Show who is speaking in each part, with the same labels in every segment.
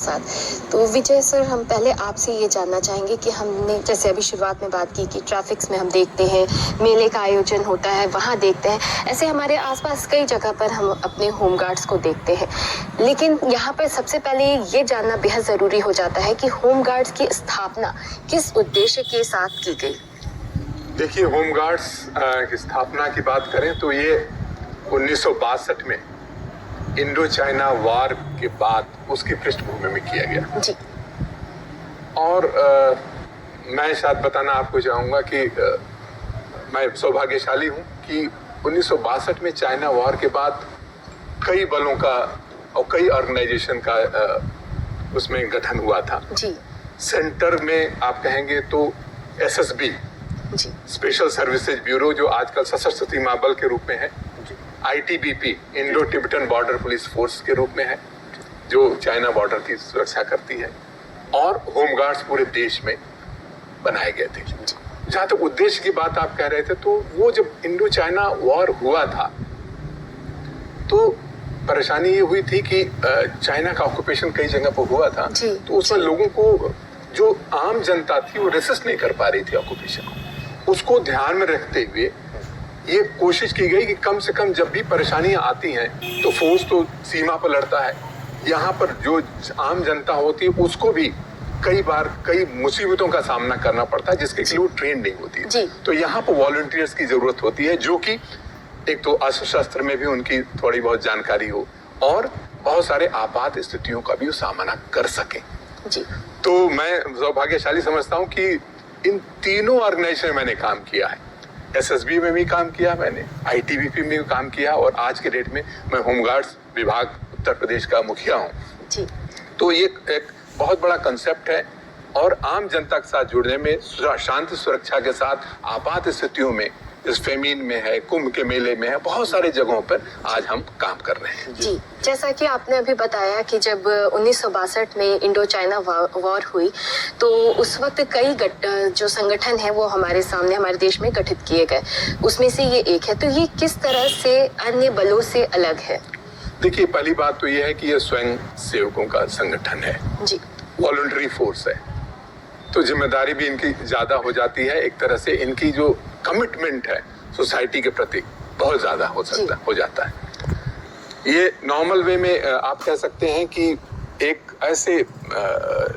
Speaker 1: साथ। तो विजय सर, हम पहले आपसे ये जानना चाहेंगे कि हमने जैसे अभी शुरुआत में बात की कि ट्रैफिक्स में हम देखते हैं, मेले का आयोजन होता है, वहाँ देखते हैं, ऐसे हमारे आसपास कई जगह पर हम अपने होमगार्ड्स को देखते हैं। लेकिन यहाँ पर सबसे पहले ये जानना बेहद ज़रूरी हो जाता है कि होमगार्ड्स की स्थापना किस उद्देश्य के साथ की गई।
Speaker 2: देखिए, होमगार्ड्स की स्थापना की बात करें तो ये 1962 में इंडो चाइना वार के बाद उसकी पृष्ठभूमि में किया गया
Speaker 1: जी।
Speaker 2: और मैं शायद बताना आपको चाहूंगा कि मैं सौभाग्यशाली हूं कि 1962 में चाइना वार के बाद कई बलों का और कई ऑर्गेनाइजेशन का उसमें गठन हुआ था
Speaker 1: जी।
Speaker 2: सेंटर में आप कहेंगे तो एसएसबी, स्पेशल सर्विसेज ब्यूरो, जो आजकल सशस्त्र सीमा बल के रूप में है, ITBP, Indo Tibetan border police force के रूप में है, जो चाइना बॉर्डर की सुरक्षा करती है, और होमगार्ड्स पूरे देश में बनाए गए थे। जहां तक उद्देश्य की बात आप कह रहे थे, तो वो जब इंडो चाइना वॉर हुआ था तो परेशानी ये हुई थी कि चाइना का ऑक्यूपेशन कई जगह पर हुआ था, तो उसमें लोगों को, जो आम जनता थी, वो रेसिस्ट नहीं कर पा रही थी ऑक्यूपेशन को। उसको ध्यान में रखते हुए ये कोशिश की गई कि कम से कम जब भी परेशानियां आती हैं तो फोर्स तो सीमा पर लड़ता है, यहाँ पर जो आम जनता होती है उसको भी कई बार कई मुसीबतों का सामना करना पड़ता है जिसके लिए वो ट्रेन नहीं होती है। तो यहाँ पर वॉलंटियर्स की जरूरत होती है, जो कि एक तो अस्त्र शस्त्र में भी उनकी थोड़ी बहुत जानकारी हो और बहुत सारे आपात स्थितियों का भी वो सामना कर सके। तो मैं सौभाग्यशाली समझता हूँ कि इन तीनों ऑर्गेनाइजेशन में मैंने काम किया है। एसएसबी में भी काम किया मैंने, आईटीबीपी में भी काम किया, और आज के डेट में मैं होमगार्ड्स विभाग उत्तर प्रदेश का मुखिया हूँ। तो ये एक बहुत बड़ा कंसेप्ट है और आम जनता के साथ जुड़ने में, शांति सुरक्षा के साथ आपात स्थितियों में, इस फेमीन में है, कुंभ के मेले में है, बहुत सारे जगहों पर आज हम काम कर रहे हैं।
Speaker 1: जी, जैसा कि आपने अभी बताया कि जब 1962 में इंडो चाइना वॉर हुई तो उस वक्त कई जो संगठन है वो हमारे सामने, हमारे देश में गठित किए गए, उसमें से ये एक है। तो ये किस तरह से अन्य बलों से अलग है?
Speaker 2: देखिए, पहली बात तो ये है कि ये स्वयं सेवकों का संगठन है जी, वॉलंटरी फोर्स है, तो जिम्मेदारी भी इनकी ज्यादा हो जाती है। एक तरह से इनकी जो कमिटमेंट है सोसाइटी के प्रति बहुत ज्यादा हो जाता है। ये नॉर्मल वे में आप कह सकते हैं कि एक ऐसे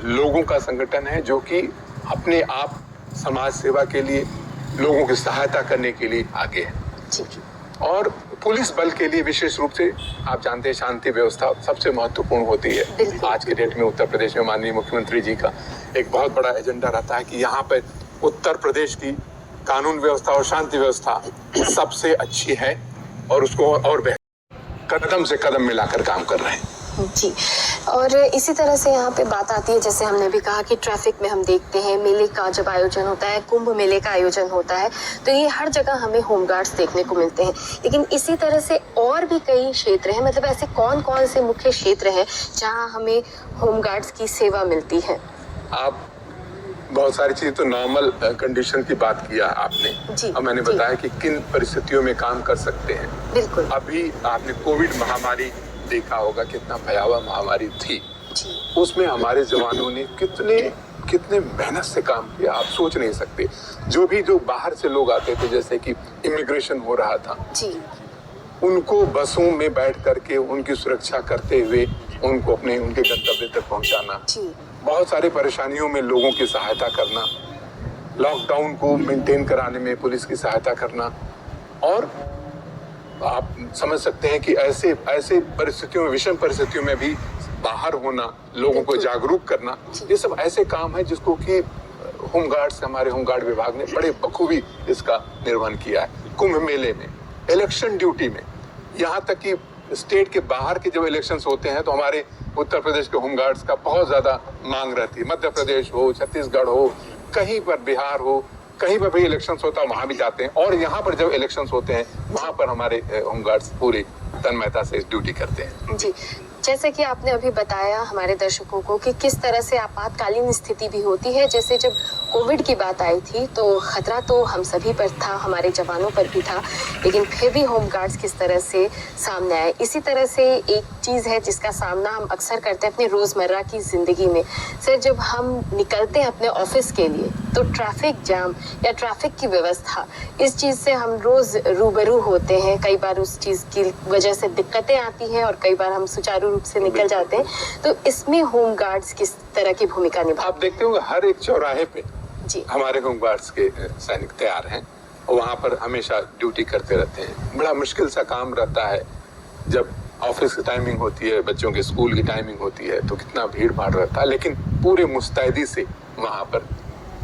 Speaker 2: लोगों का संगठन है जो कि अपने आप समाज सेवा के लिए, लोगों की सहायता करने के लिए आगे है। और पुलिस बल के लिए विशेष रूप से आप जानते हैं शांति व्यवस्था सबसे महत्वपूर्ण होती है। आज के डेट में उत्तर प्रदेश में माननीय मुख्यमंत्री जी का एक बहुत बड़ा एजेंडा रहता है कि यहाँ पर उत्तर प्रदेश की कानून व्यवस्था और शांति व्यवस्था सबसे अच्छी है और उसको और बेहतर कदम से कदम मिलाकर काम कर रहे हैं।
Speaker 1: जी, और इसी तरह से यहाँ पे बात आती है, जैसे हमने भी कहा कि ट्रैफिक में हम देखते हैं, मेले का जब आयोजन होता है, कुंभ मेले का आयोजन होता है, तो ये हर जगह हमें होमगार्ड्स देखने को मिलते हैं। लेकिन इसी तरह से और भी कई क्षेत्र हैं, मतलब ऐसे कौन कौन से मुख्य क्षेत्र हैं जहाँ हमें होमगार्ड्स की सेवा मिलती है?
Speaker 2: आप बहुत सारी चीजें तो नॉर्मल कंडीशन की बात किया आपने, और मैंने बताया कि किन परिस्थितियों में काम कर सकते हैं।
Speaker 1: बिल्कुल।
Speaker 2: अभी आपने कोविड महामारी देखा होगा, कितना भयावह महामारी थी, उसमें हमारे जवानों ने कितने मेहनत से काम किया, आप सोच नहीं सकते। जो बाहर से लोग आते थे, जैसे कि इमिग्रेशन हो रहा था, उनको बसों में बैठ करके उनकी सुरक्षा करते हुए उनको उनके गंतव्य तक पहुंचाना, बहुत सारी परेशानियों में लोगों की सहायता करना, लॉकडाउन को मेंटेन कराने में पुलिस की सहायता करना, और आप समझ सकते हैं कि ऐसे परिस्थितियों में, विषम परिस्थितियों में भी बाहर होना, लोगों को जागरूक करना, ये सब ऐसे काम है जिसको कि हमारे होमगार्ड विभाग ने बड़े बखूबी इसका निर्वहन किया है। कुंभ मेले में, इलेक्शन ड्यूटी में, यहाँ तक कि स्टेट के बाहर के जब इलेक्शंस होते हैं तो हमारे उत्तर प्रदेश के होमगार्ड्स का बहुत ज्यादा मांग रहती है। मध्य प्रदेश हो, छत्तीसगढ़ हो, कहीं पर बिहार हो, कहीं पर भी इलेक्शंस होता है वहां भी जाते हैं, और यहाँ पर जब इलेक्शंस होते हैं वहां पर हमारे होमगार्ड्स पूरी तन्मयता से ड्यूटी करते हैं।
Speaker 1: जी, जैसे कि आपने अभी बताया हमारे दर्शकों को कि किस तरह से आपातकालीन स्थिति भी होती है, जैसे जब कोविड की बात आई थी तो खतरा तो हम सभी पर था, हमारे जवानों पर भी था, लेकिन फिर भी होमगार्ड्स किस तरह से सामने आए। इसी तरह से एक चीज़ है जिसका सामना हम अक्सर करते हैं अपनी रोज़मर्रा की ज़िंदगी में। सर, जब हम निकलते हैं अपने ऑफिस के लिए तो ट्रैफिक जाम या ट्रैफिक की व्यवस्था, इस चीज़ से हम रोज़ रूबरू होते हैं। कई बार उस चीज़ की वजह से दिक्कतें आती हैं और कई बार हम सुचारू रूप से निकल जाते हैं। तो इसमें होमगार्ड्स किस तरह की भूमिका निभा?
Speaker 2: आप देखते होंगे हर एक चौराहे पे
Speaker 1: जी
Speaker 2: हमारे होमगार्ड्स के सैनिक तैयार हैं और वहाँ पर हमेशा ड्यूटी करते रहते हैं। बड़ा मुश्किल सा काम रहता है जब ऑफिस की टाइमिंग होती है, बच्चों के स्कूल की टाइमिंग होती है, तो कितना भीड़ भाड़ रहता है, लेकिन पूरे मुस्तैदी से वहाँ पर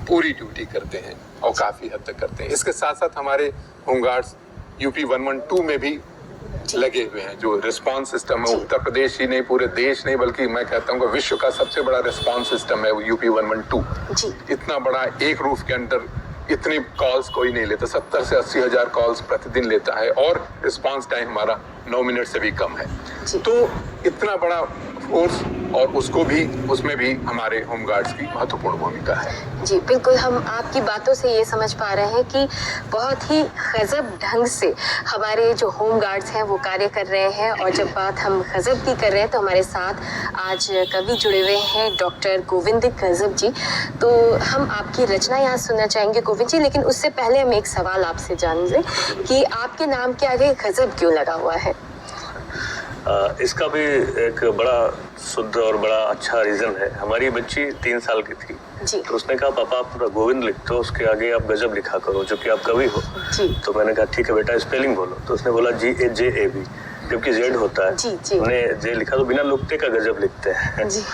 Speaker 2: पूरी ड्यूटी करते हैं और काफी हद तक करते हैं। इसके साथ साथ हमारे होमगार्ड्स यूपी 112 में भी लगे हुए हैं। जो रिस्पांस सिस्टम है उत्तर प्रदेश ही नहीं, पूरे देश नहीं, बल्कि मैं कहता हूँ कि विश्व का सबसे बड़ा रिस्पांस सिस्टम है वो यूपी 112।
Speaker 1: जी
Speaker 2: इतना बड़ा एक रूफ के अंदर इतनी कॉल्स कोई नहीं लेता, 70 से 80 हजार कॉल्स प्रतिदिन लेता है और रिस्पांस टाइम हमारा 9 मिनट से भी कम है। तो इतना बड़ा फोर्स और उसमें भी हमारे होमगार्ड्स की महत्वपूर्ण भूमिका है।
Speaker 1: जी बिल्कुल, हम आपकी बातों से ये समझ पा रहे हैं कि बहुत ही गजब ढंग से हमारे जो होमगार्ड्स हैं वो कार्य कर रहे हैं। और जब बात हम गजब की कर रहे हैं तो हमारे साथ आज कवि जुड़े हुए हैं, डॉक्टर गोविंद गजब जी। तो हम आपकी रचना यहाँ सुनना चाहेंगे गोविंद जी, लेकिन उससे पहले हम एक सवाल आपसे जान लें कि आपके नाम के आगे गजब क्यों लगा हुआ है?
Speaker 3: इसका भी एक बड़ा शुद्ध और बड़ा अच्छा रीजन है। हमारी बच्ची 3 साल की थी
Speaker 1: जी।
Speaker 3: तो उसने कहा पापा आप गोविंद लिखते हो, उसके आगे आप गजब लिखा करो, जो कि आप कवि हो।
Speaker 1: जी।
Speaker 3: तो मैंने कहा ठीक है बेटा स्पेलिंग बोलो। तो उसने बोला GAJAB, जबकि जेड होता है।
Speaker 1: जी, जी।
Speaker 3: हमने जे लिखा तो बिना लुकते का गजब लिखते हैं।
Speaker 1: जी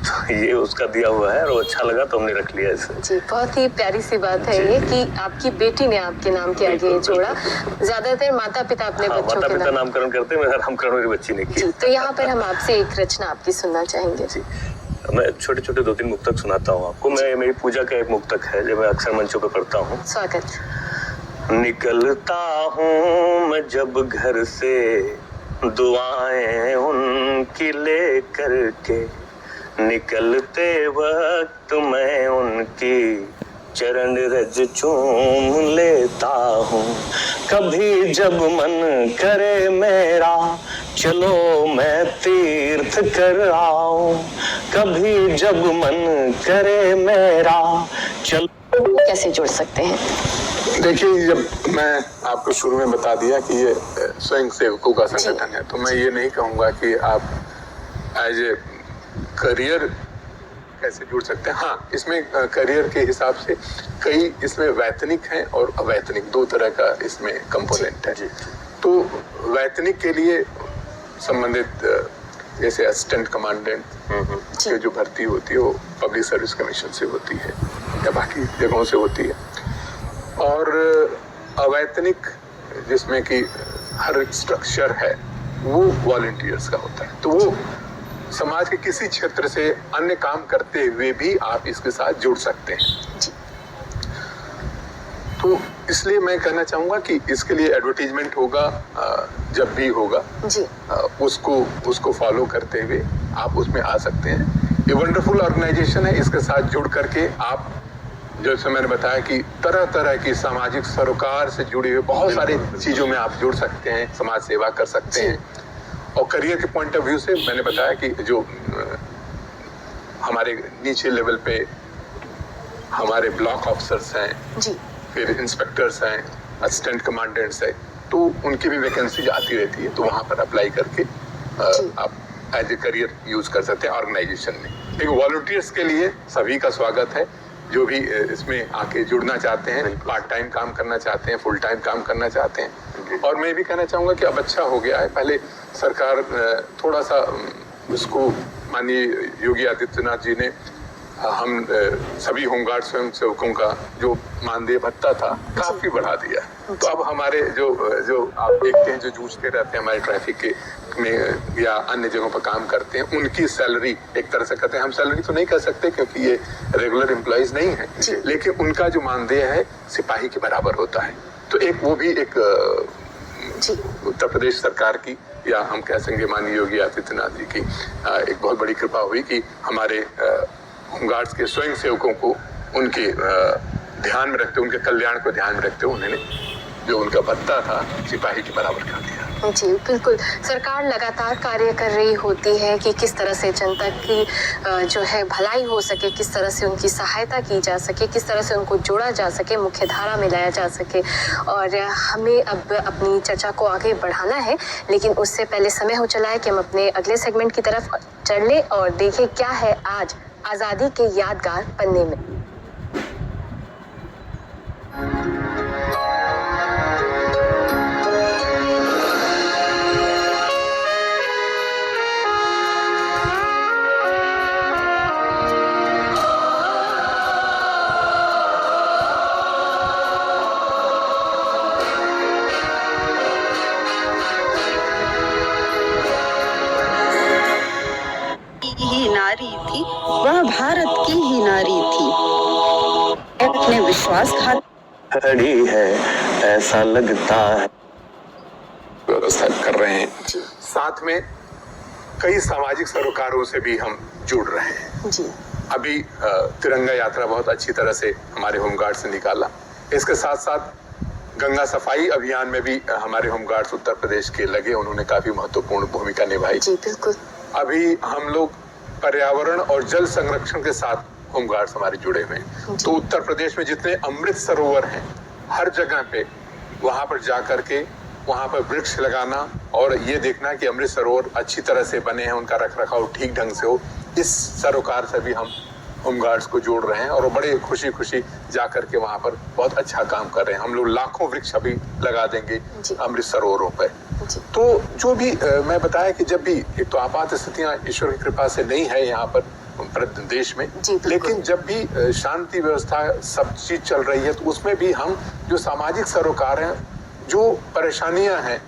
Speaker 3: तो ये उसका दिया हुआ है और अच्छा लगा तो हमने रख लिया इसे।
Speaker 1: जी, बहुत ही प्यारी सी बात है ये कि आपकी बेटी ने आपके नाम के आगे जोड़ा। ज्यादातर माता पिता अपने बच्चों
Speaker 3: माता
Speaker 1: के
Speaker 3: पिता
Speaker 1: नाम।
Speaker 3: नामकरण करते हैं, मेरा नामकरण मेरी बच्ची ने किया।
Speaker 1: जी, तो यहाँ पर हम आपसे एक रचना आपकी सुनना चाहेंगे।
Speaker 3: जी, मैं छोटे छोटे 2-3 मुक्तक सुनाता हूँ आपको। मेरी पूजा का एक मुक्तक है जो मैं अक्सर मंचों पे पढ़ता हूँ।
Speaker 1: स्वागत।
Speaker 3: निकलता हूँ मैं जब घर से, दुआएं उनकी ले करके, निकलते वक्त मैं उनकी चरण रज चूम लेता हूँ। कभी जब मन करे मेरा, चलो मैं तीर्थ कर आऊं। कभी जब मन करे मेरा, चलो।
Speaker 1: कैसे जुड़ सकते हैं?
Speaker 2: देखिए, जब मैं आपको शुरू में बता दिया कि ये स्वयं सेवकों का संगठन है, तो मैं ये नहीं कहूँगा कि आप एज ए करियर कैसे जुड़ सकते हैं। हाँ, इसमें करियर के हिसाब से कई इसमें वैतनिक हैं और अवैतनिक, 2 तरह का इसमें कंपोनेंट है। तो वैतनिक के लिए संबंधित जैसे असिस्टेंट कमांडेंट की जो भर्ती होती है वो पब्लिक सर्विस कमीशन से होती है या बाकी जगहों से होती है। और अवैतनिक जिसमें कि हर स्ट्रक्चर है वो वॉलंटियर्स का होता है। तो वो समाज के किसी क्षेत्र से अन्य काम करते हुए भी आप इसके साथ जुड़ सकते हैं। तो इसलिए मैं कहना चाहूंगा कि इसके लिए एडवर्टीजमेंट होगा, जब भी होगा
Speaker 1: जी।
Speaker 2: उसको फॉलो करते हुए आप उसमें आ सकते हैं। ये वंडरफुल ऑर्गेनाइजेशन है। इसके साथ जुड़ करके आप, जैसे मैंने बताया कि तरह तरह की सामाजिक सरोकार से जुड़ी हुई बहुत सारी चीजों में आप जुड़ सकते हैं, समाज सेवा कर सकते हैं। और करियर के पॉइंट ऑफ व्यू से मैंने बताया कि जो हमारे नीचे लेवल पे हमारे ब्लॉक ऑफिसर्स हैं
Speaker 1: जी,
Speaker 2: फिर इंस्पेक्टर्स हैं, असिस्टेंट कमांडेंट्स हैं, तो उनकी भी वैकेंसी आती रहती है। तो वहां पर अप्लाई करके आप एज ए करियर यूज कर सकते हैं ऑर्गेनाइजेशन में। एक वॉलंटियर्स के लिए सभी का स्वागत है, जो भी इसमें आके जुड़ना चाहते हैं, पार्ट टाइम काम करना चाहते हैं, फुल टाइम काम करना चाहते हैं। और मैं भी कहना चाहूँगा कि अब अच्छा हो गया है। पहले सरकार थोड़ा सा उसको, माननीय योगी आदित्यनाथ जी ने हम सभी होमगार्ड स्वयं सेवकों का जो मानदेय भत्ता था काफी बढ़ा दिया। तो अब हमारे जो आप देखते हैं जो जूझते रहते हैं हमारे ट्रैफिक के में या अन्य जगहों पर काम करते हैं, उनकी सैलरी एक तरह से कहते हैं, हम सैलरी तो नहीं कह सकते क्योंकि ये रेगुलर एम्प्लॉइज नहीं है, लेकिन उनका जो मानदेय है सिपाही के बराबर होता है। तो एक वो भी एक उत्तर प्रदेश सरकार की, या हम कह सकेंगे माननीय योगी आदित्यनाथ जी की एक बहुत बड़ी कृपा हुई कि हमारे होमगार्ड्स के स्वयं सेवकों को उनके ध्यान में रखते, उनके कल्याण को ध्यान में रखते उन्होंने जो उनका भत्ता था सिपाही के बराबर कर दिया।
Speaker 1: जी बिल्कुल, सरकार लगातार कार्य कर रही होती है कि किस तरह से जनता की जो है भलाई हो सके, किस तरह से उनकी सहायता की जा सके, किस तरह से उनको जोड़ा जा सके, मुख्य धारा में लाया जा सके। और हमें अब अपनी चर्चा को आगे बढ़ाना है, लेकिन उससे पहले समय हो चला है कि हम अपने अगले सेगमेंट की तरफ चल लें और देखें क्या है आज आज़ादी के यादगार पन्ने में।
Speaker 4: ही नारी थी, वह भारत की ही नारी थी। अपने विश्वासघात
Speaker 3: खड़ी है ऐसा लगता है
Speaker 2: व्यवस्था कर रहे हैं। साथ में कई सामाजिक सरोकारों से भी हम जुड़ रहे हैं।
Speaker 1: जी
Speaker 2: अभी तिरंगा यात्रा बहुत अच्छी तरह से हमारे होमगार्ड से निकाला। इसके साथ साथ गंगा सफाई अभियान में भी हमारे होमगार्ड्स उत्तर प्रदेश के लगे, उन्होंने काफी महत्वपूर्ण भूमिका निभाई।
Speaker 1: जी बिल्कुल।
Speaker 2: अभी हम लोग पर्यावरण और जल संरक्षण के साथ होमगार्ड्स हमारे जुड़े हुए हैं। तो उत्तर प्रदेश में जितने अमृत सरोवर हैं, हर जगह पे वहां पर जा करके वहां पर वृक्ष लगाना और ये देखना कि अमृत सरोवर अच्छी तरह से बने हैं, उनका रखरखाव ठीक ढंग से हो, इस सरोकार से भी हम होमगार्ड्स को जोड़ रहे हैं और बड़े खुशी खुशी जा करके वहां पर बहुत अच्छा काम कर रहे हैं। हम लोग लाखों वृक्ष अभी लगा देंगे अमृत सरोवरों पर। तो जो भी मैं बताया कि जब भी एक तो आपात स्थितियां ईश्वर की कृपा से नहीं है यहाँ पर देश में, लेकिन जब भी शांति व्यवस्था सब चीज चल रही है तो उसमें भी हम जो सामाजिक सरोकार हैं, जो परेशानियां हैं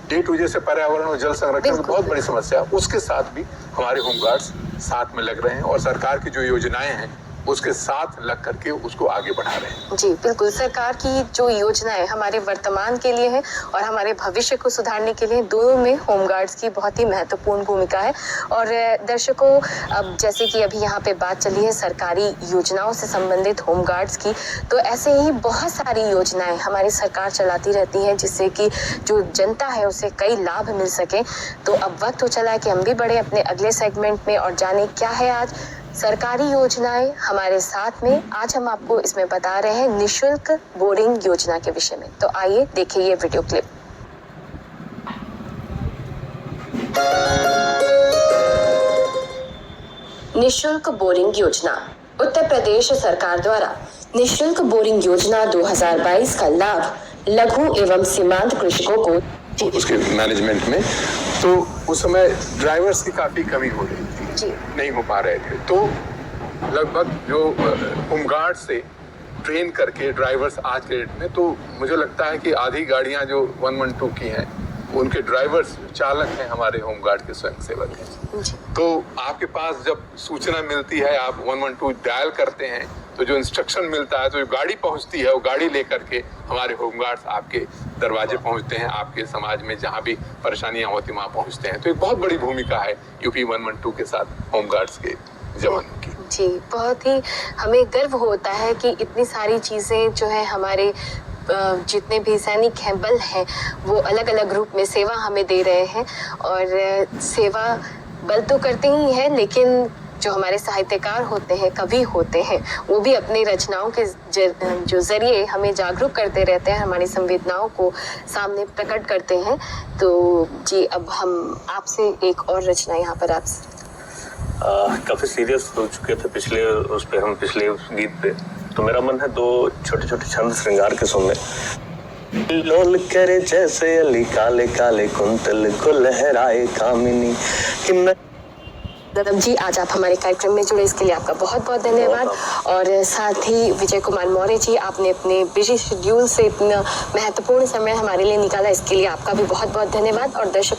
Speaker 2: डे टू जैसे पर्यावरण और जल संरक्षण बहुत बड़ी समस्या, उसके साथ भी हमारे होमगार्ड्स साथ में लग रहे हैं और सरकार की जो योजनाएं हैं उसके साथ लग करके उसको आगे बढ़ा रहे हैं।
Speaker 1: जी बिल्कुल, सरकार की जो योजनाएं हमारे वर्तमान के लिए है और हमारे भविष्य को सुधारने के लिए, दोनों में होमगार्ड्स की बहुत ही महत्वपूर्ण भूमिका है। और दर्शकों, अब जैसे कि अभी यहाँ पे बात चली है सरकारी योजनाओं से संबंधित होमगार्ड्स की, तो ऐसे ही बहुत सारी योजनाएं हमारी सरकार चलाती रहती है जिससे कि जो जनता है उसे कई लाभ मिल सके। तो अब वक्त हो चला है कि हम भी बढ़े अपने अगले सेगमेंट में और जाने क्या है आज सरकारी योजनाएं हमारे साथ में। आज हम आपको इसमें बता रहे हैं निशुल्क बोरिंग योजना के विषय में। तो आइए देखिए ये वीडियो क्लिप। निशुल्क बोरिंग योजना। उत्तर प्रदेश सरकार द्वारा निशुल्क बोरिंग योजना 2022 का लाभ लघु एवं सीमांत कृषकों को
Speaker 2: उसके मैनेजमेंट में, तो उस समय ड्राइवर्स की काफी कमी हो रही थी, नहीं हो पा रहे थे। तो लगभग जो होमगार्ड से ट्रेन करके ड्राइवर्स आज के डेट में, तो मुझे लगता है कि आधी गाड़ियां जो 112 की हैं उनके ड्राइवर्स चालक हैं हमारे होमगार्ड के स्वयंसेवक हैं। तो आपके पास जब सूचना मिलती है, आप 112 डायल करते हैं, तो जो इंस्ट्रक्शन मिलता है, तो जो गाड़ी पहुंचती है वो गाड़ी लेकर के हमारे होमगार्ड्स आपके दरवाजे पहुंचते हैं, आपके समाज में जहां भी परेशानियां होती वहां पहुंचते हैं। तो एक बहुत बड़ी भूमिका है यूपी 112 के साथ होमगार्ड्स के जवानों की।
Speaker 1: जी, बहुत ही हमें गर्व होता है कि इतनी सारी चीजें जो है हमारे जितने भी सैनिक हैं, बल हैं, वो अलग अलग रूप में सेवा हमें दे रहे हैं। और सेवा बल तो करते ही हैं, लेकिन जो हमारे साहित्यकार होते हैं, कवि होते हैं, वो भी अपनी रचनाओं के जो जरिए हमें जागरूक करते रहते हैं, हमारी संवेदनाओं को सामने प्रकट करते हैं। तो जी, अब हम आपसे एक और रचना यहाँ पर आपसे
Speaker 3: काफी सीरियस हो चुके थे पिछले गीत पे, तो मेरा मन है दो छोटे छोटे छंद श्रृंगार के सुनने। लोल करे जैसे अली काले काले कुंतल को लहराए कामिनी कि
Speaker 1: जी, आज आप हमारे कार्यक्रम में जुड़े, इसके लिए आपका बहुत बहुत धन्यवाद। और साथ ही विजय कुमार मौर्य जी, आपने अपने बिजी शेड्यूल से इतना महत्वपूर्ण समय हमारे लिए निकाला, इसके लिए आपका भी बहुत बहुत धन्यवाद। और दर्शक